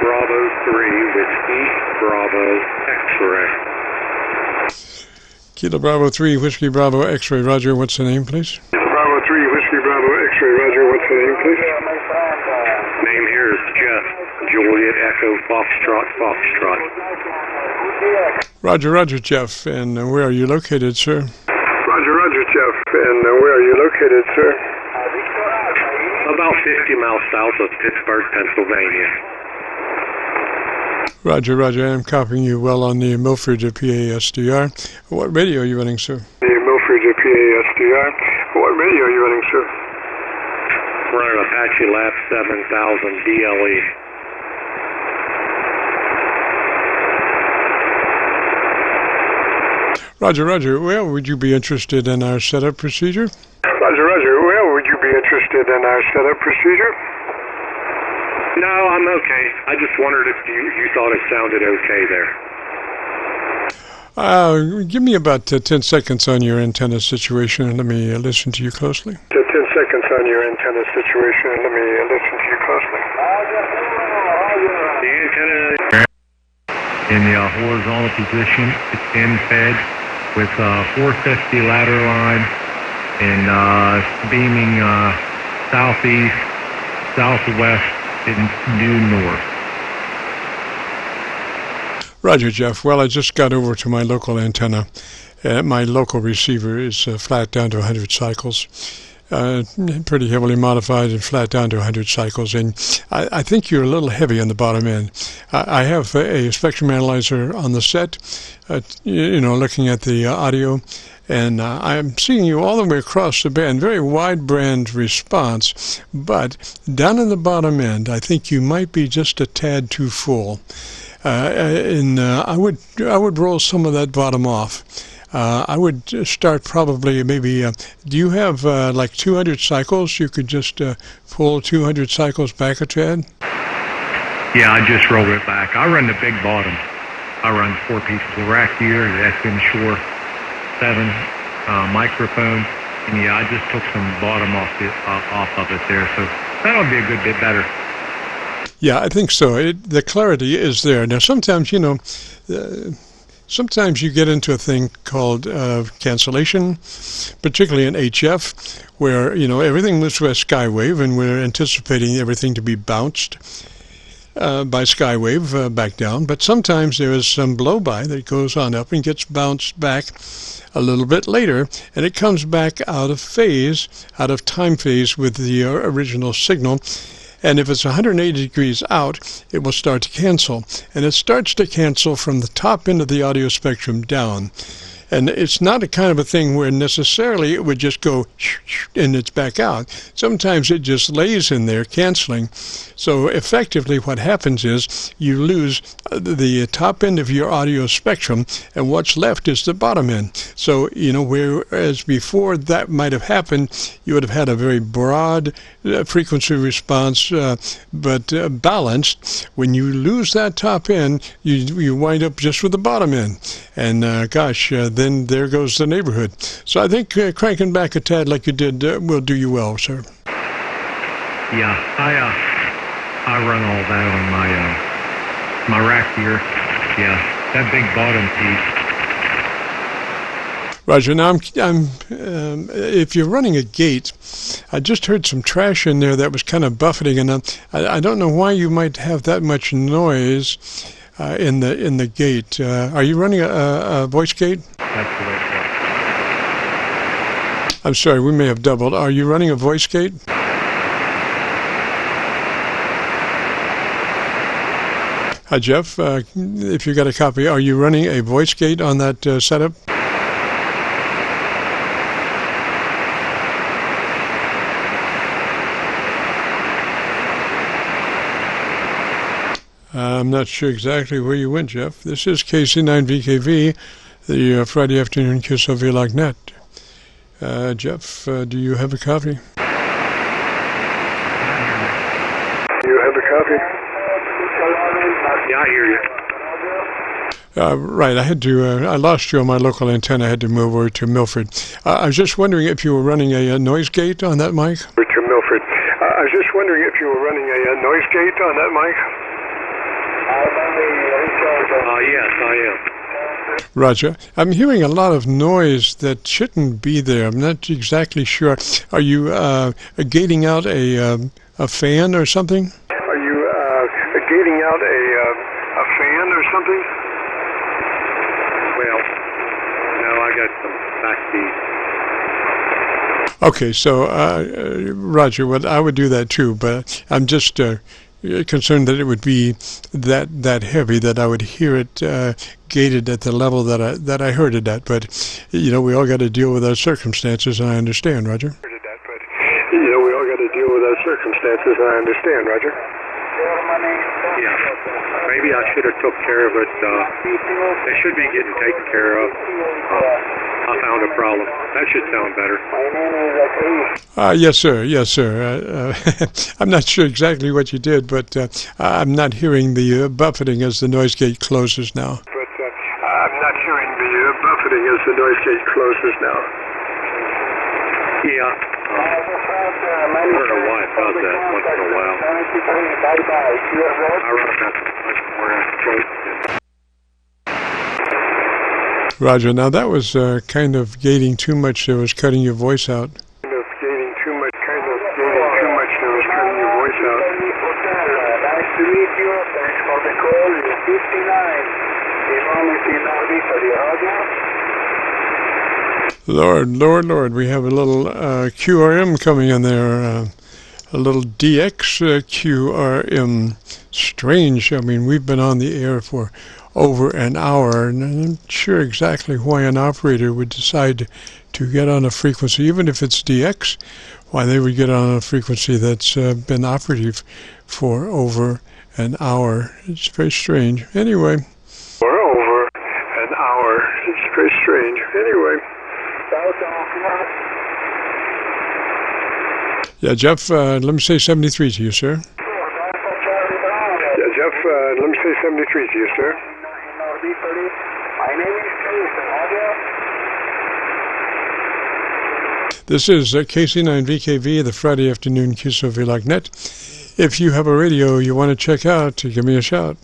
Bravo 3, Whiskey Bravo X-ray. Kilo Bravo 3, Whiskey Bravo X-ray. Roger, what's the name, please? Bravo 3, Whiskey Bravo X-ray. Roger, what's the name, please? Name here is Jeff. Juliet Echo Foxtrot Foxtrot. Roger, Roger, Jeff. And where are you located, sir? Roger, Roger, Jeff. And where are you located, sir? About 50 miles south of Pittsburgh, Pennsylvania. Roger, Roger. I'm copying you well on the Milford PASDR. What radio are you running, sir? The Milford PASDR. What radio are you running, sir? We're on APACHE-7000DLX. Roger, Roger. Well, would you be interested in our setup procedure? Roger, Roger. Well, would you be interested in our setup procedure? No, I'm okay. I just wondered if you thought it sounded okay there. Give me about 10 seconds on your antenna situation and let me listen to you closely. 10 seconds on your antenna situation and let me listen to you closely. The antenna in the horizontal position, it's end fed with 450 ladder line and beaming southeast, southwest, and due north. Roger, Jeff. Well, I just got over to my local antenna. My local receiver is flat down to 100 cycles. Pretty heavily modified and flat down to 100 cycles. And I think you're a little heavy on the bottom end. I have a spectrum analyzer on the set, looking at the audio. And I'm seeing you all the way across the band, very wide band response. But down in the bottom end, I think you might be just a tad too full. I would roll some of that bottom off. I would start probably maybe, do you have like 200 cycles? You could just pull 200 cycles back a tad? Yeah, I just roll it back. I run the big bottom. I run 4 pieces of rack gear, the SM Shore 7 microphone. And yeah, I just took some bottom off of it there. So that'll be a good bit better. Yeah, I think so. The clarity is there. Now, sometimes, sometimes you get into a thing called cancellation, particularly in HF, where, everything moves by skywave, and we're anticipating everything to be bounced by skywave back down. But sometimes there is some blow-by that goes on up and gets bounced back a little bit later, and it comes back out of phase, out of time phase with the original signal. And if it's 180 degrees out, it will start to cancel. And it starts to cancel from the top end of the audio spectrum down. And it's not a kind of a thing where necessarily it would just go and it's back out. Sometimes it just lays in there canceling. So effectively what happens is you lose the top end of your audio spectrum, and what's left is the bottom end. So, whereas before that might have happened, you would have had a very broad frequency response, but balanced. When you lose that top end, you wind up just with the bottom end. And then there goes the neighborhood. So I think cranking back a tad like you did will do you well, sir. Yeah, I run all that on my rack gear. Yeah, that big bottom piece. Roger. Now, if you're running a gate, I just heard some trash in there that was kind of buffeting, and I don't know why you might have that much noise in the gate. Are you running a voice gate? That's the way it works. I'm sorry, we may have doubled. Are you running a voice gate? Hi, Jeff. If you got a copy, are you running a voice gate on that setup? I'm not sure exactly where you went, Jeff. This is KC9VKV, the Friday afternoon Qso-Vlog net. Jeff, do you have a copy? Do you have a copy? Yeah, I hear you. Right, I lost you on my local antenna. I had to move over to Milford. I was just wondering if you were running a noise gate on that mic? To Milford. I was just wondering if you were running a noise gate on that mic? Yes, I am. Roger. I'm hearing a lot of noise that shouldn't be there. I'm not exactly sure. Are you gating out a fan or something? Are you gating out a fan or something? Well, no, I got some backbeat. Okay, so Roger, well, I would do that too, but I'm just concerned that it would be that heavy that I would hear it gated at the level that I heard it at. But we all got to deal with our circumstances, and I understand, Roger. We all got to deal with our circumstances, and I understand, Roger. Yeah, maybe I should have took care of it. They should be getting taken care of. I found a problem. That should sound better. Yes, sir. Yes, sir. I'm not sure exactly what you did, but I'm not hearing the buffeting as the noise gate closes now. I'm not hearing the buffeting as the noise gate closes now. Yeah. I don't know why it does that once in a while. I run that much more. Roger, now that was kind of gating too much. It was cutting your voice out. Kind of gating too much. There was cutting your voice out. Nice to meet you. Thanks for the call. It's 59. Lord, we have a little QRM coming in there, a little DX QRM. Strange. I mean, we've been on the air for over an hour, and I'm not sure exactly why an operator would decide to get on a frequency, even if it's DX, why they would get on a frequency that's been operative for over an hour. It's very strange. Anyway. For over an hour. It's very strange. Anyway. Yeah, Jeff, let me say 73 to you, sir. Yeah, Jeff, let me say 73 to you, sir. This is KC9VKV, the Friday afternoon Qso-Vlog net. If you have a radio you want to check out, give me a shout.